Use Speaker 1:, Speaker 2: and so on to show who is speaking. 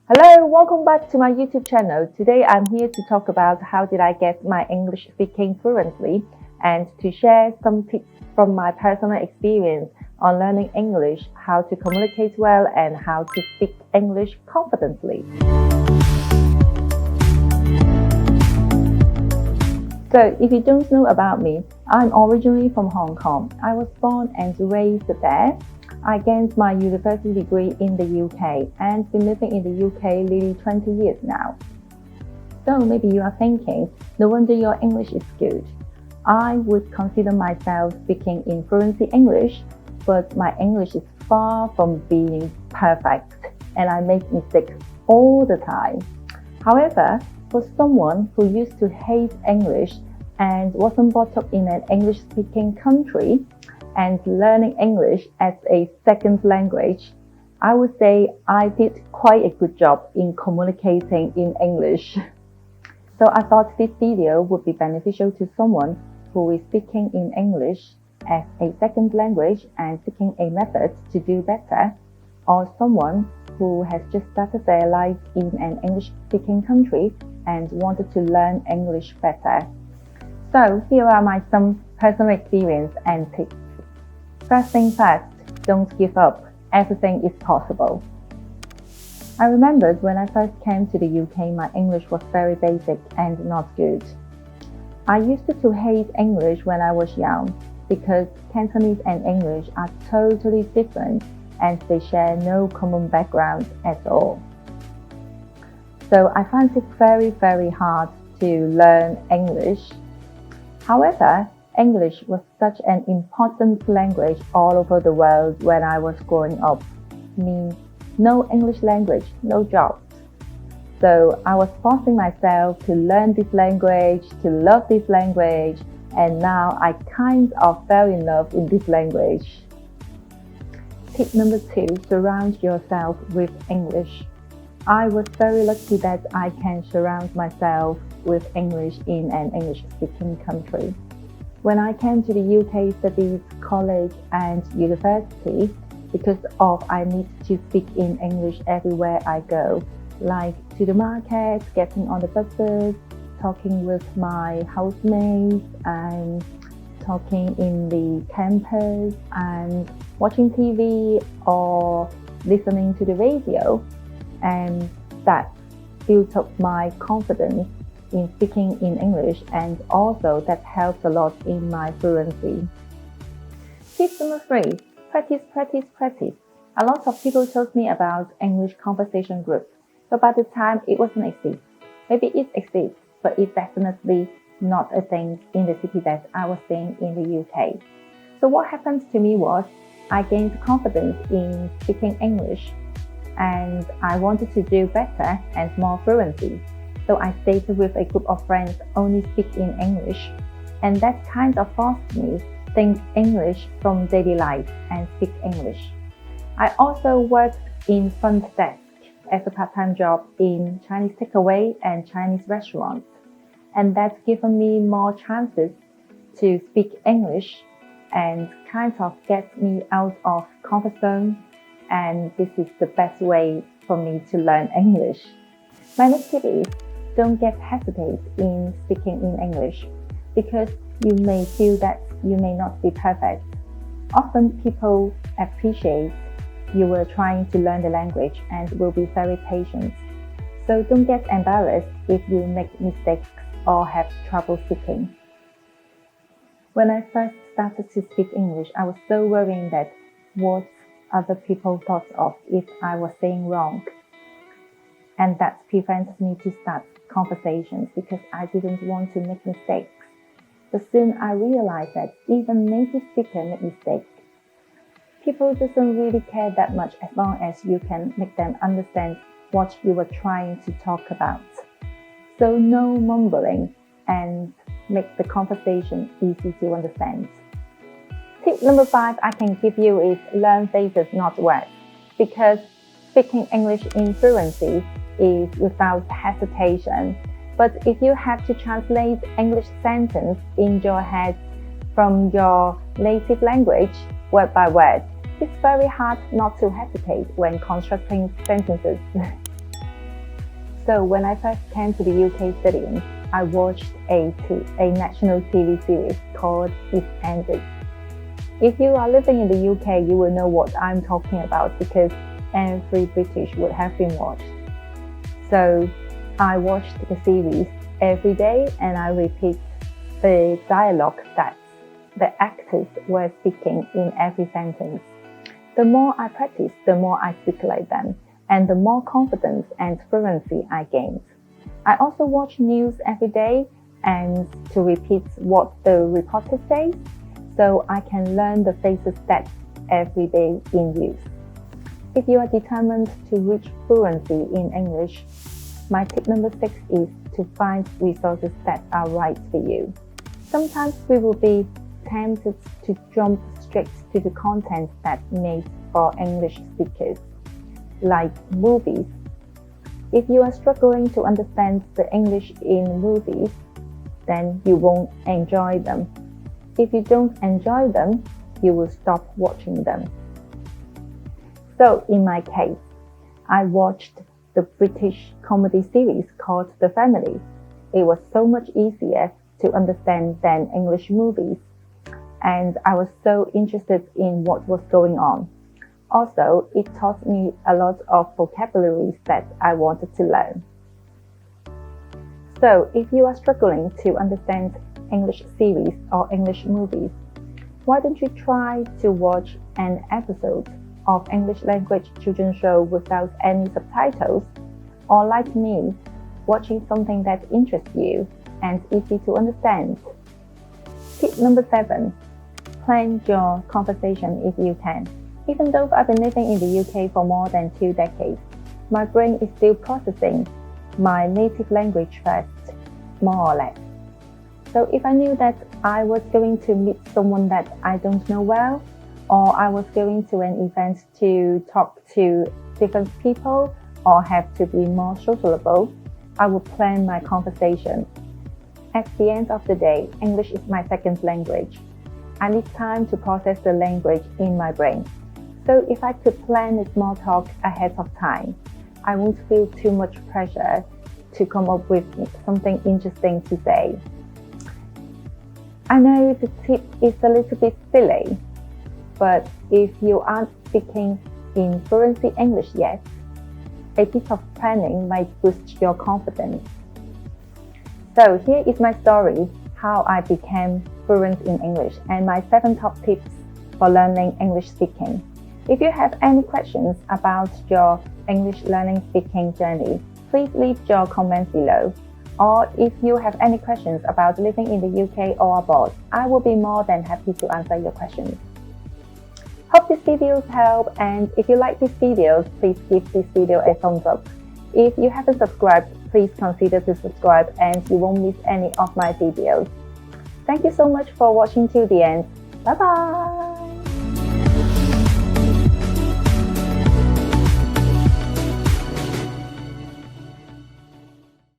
Speaker 1: Hello, welcome back to my YouTube channel. Today I'm here to talk about how did I get my English speaking fluently and to share some tips from my personal experience on learning English, how to communicate well and how to speak English confidently. So if you don't know about me, I'm originally from Hong Kong. I was born and raised there. I gained my university degree in the UK and been living in the UK nearly 20 years now. So maybe you are thinking, no wonder your English is good. I would consider myself speaking in fluency English, but my English is far from being perfect and I make mistakes all the time. However, for someone who used to hate English and wasn't brought up in an English-speaking country, and learning English as a second language, I would say I did quite a good job in communicating in English. So I thought this video would be beneficial to someone who is speaking in English as a second language and seeking a method to do better, or someone who has just started their life in an English-speaking country and wanted to learn English better. So here are some personal experience and tips. First thing first, don't give up. Everything is possible. I remembered when I first came to the UK, my English was very basic and not good. I used to hate English when I was young because Cantonese and English are totally different and they share no common background at all. So I found it very hard to learn English. However, English was such an important language all over the world when I was growing up. Means no English language, no jobs. So I was forcing myself to learn this language, to love this language, and now I kind of fell in love with this language. Tip number 2, surround yourself with English. I was very lucky that I can surround myself with English in an English-speaking country. When I came to the UK, studied college and university, because of I need to speak in English everywhere I go, like to the market, getting on the buses, talking with my housemates, and talking in the campus, and watching TV or listening to the radio, and that built up my confidence in speaking in English, and also that helps a lot in my fluency. Tip number 3, practice. A lot of people told me about English conversation groups, but by the time it wasn't exist. Maybe it exists, but it's definitely not a thing in the city that I was staying in the UK. So what happened to me was I gained confidence in speaking English and I wanted to do better and more fluency. So I stayed with a group of friends only speak in English, and that kind of forced me to think English from daily life and speak English. I also worked in front desk as a part-time job in Chinese takeaway and Chinese restaurants, and that's given me more chances to speak English and kind of get me out of comfort zone, and this is the best way for me to learn English. My next tip is don't get hesitate in speaking in English because you may feel that you may not be perfect. Often people appreciate you were trying to learn the language and will be very patient. So don't get embarrassed if you make mistakes or have trouble speaking. When I first started to speak English, I was so worried that what other people thought of if I was saying wrong. And that prevented me to start conversations because I didn't want to make mistakes. But soon I realized that even native speakers make mistakes. People doesn't really care that much as long as you can make them understand what you were trying to talk about. So no mumbling and make the conversation easy to understand. Tip number 5 I can give you is learn phrases, not words, because speaking English in fluency is without hesitation. But if you have to translate English sentence in your head from your native language, word by word, it's very hard not to hesitate when constructing sentences. So when I first came to the UK studying, I watched a national TV series called EastEnders. If you are living in the UK, you will know what I'm talking about because every British would have been watched. So I watched the series every day and I repeat the dialogue that the actors were speaking in every sentence. The more I practice, the more I speak like them, and the more confidence and fluency I gained. I also watch news every day and to repeat what the reporter says, so I can learn the phrases that every day in use. If you are determined to reach fluency in English, my tip number 6 is to find resources that are right for you. Sometimes we will be tempted to jump straight to the content that's made for English speakers, like movies. If you are struggling to understand the English in movies, then you won't enjoy them. If you don't enjoy them, you will stop watching them. So in my case, I watched the British comedy series called The Family. It was so much easier to understand than English movies, and I was so interested in what was going on. Also, it taught me a lot of vocabularies that I wanted to learn. So, if you are struggling to understand English series or English movies, why don't you try to watch an episode of English language children's show without any subtitles, or like me, watching something that interests you and easy to understand. Tip number 7, plan your conversation if you can. Even though I've been living in the UK for more than 2 decades, my brain is still processing my native language first, more or less. So if I knew that I was going to meet someone that I don't know well, or I was going to an event to talk to different people, or have to be more sociable, I would plan my conversation. At the end of the day, English is my second language. I need time to process the language in my brain. So if I could plan a small talk ahead of time, I won't feel too much pressure to come up with something interesting to say. I know the tip is a little bit silly, but if you aren't speaking in fluency English yet, a bit of planning might boost your confidence. So here is my story, how I became fluent in English, and my 7 top tips for learning English speaking. If you have any questions about your English learning speaking journey, please leave your comments below. Or if you have any questions about living in the UK or abroad, I will be more than happy to answer your questions. Hope these videos help, and if you like these videos, please give this video a thumbs up. If you haven't subscribed, please consider to subscribe and you won't miss any of my videos. Thank you so much for watching till the end. Bye bye!